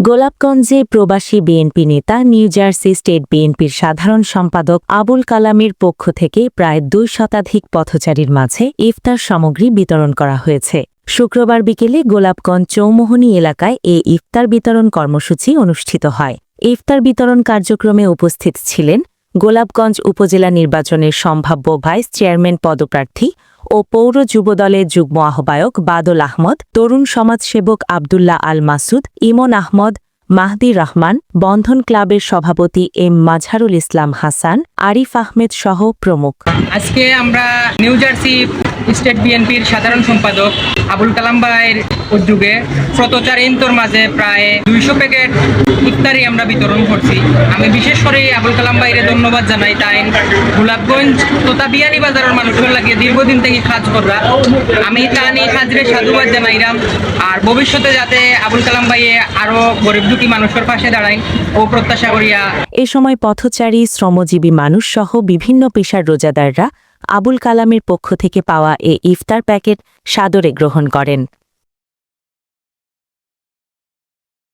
গোলাপগঞ্জে প্রবাসী বিএনপি নেতা new jersey state বিএনপির সাধারণ সম্পাদক আবুল কালামের পক্ষ থেকে প্রায় ২ শতাধিক পথচারীর মাঝে ইফতার সামগ্রী বিতরণ করা হয়েছে। শুক্রবার বিকেলে গোলাপগঞ্জ চৌমোহনী এলাকায় এ ইফতার বিতরণ কর্মসূচি অনুষ্ঠিত হয়। ইফতার বিতরণ কার্যক্রমে উপস্থিত ছিলেন গোলাপগঞ্জ উপজেলা নির্বাচনের সম্ভাব্য ভাইস চেয়ারম্যান পদপ্রার্থী ও পৌর যুবদলের যুগ্ম আহ্বায়ক বাদল আহমদ, তরুণ সমাজসেবক আবদুল্লাহ আল মাসুদ, ইমন আহমদ, মাহদি রহমান, বন্ধন ক্লাবের সভাপতি এম মাজহারুল ইসলাম হাসান, আরিফ আহমেদ সহ প্রমুখ। আজকে আমরা নিউ জার্সি স্টেট বিএনপির সাধারণ সম্পাদক আবুল কালাম ভাইয়ের উদ্যোগে পথচারীর মাঝে প্রায় ২০০ প্যাকেট ইফতারি আমরা বিতরণ করছি। আমি বিশেষ করে আবুল কালাম ভাইয়ের ধন্যবাদ জানাই। তাই গোলাপগঞ্জ তথা বিয়ানীবাজারের মানুষের লাগে দীর্ঘদিন থেকে কাজ করা, আমি তানি হাজরে সাধুবাদ জানাইলাম। আর ভবিষ্যতে যাতে আবুল কালাম ভাইয়ে আরও গরিব দুঃখী মানুষের পাশে দাঁড়ায় ও প্রত্যাশা করিয়া। এ সময় পথচারী, শ্রমজীবী মানুষ সহ বিভিন্ন পেশার রোজাদাররা আবুল কালামের পক্ষ থেকে পাওয়া এ ইফতার প্যাকেট সাদরে গ্রহণ করেন।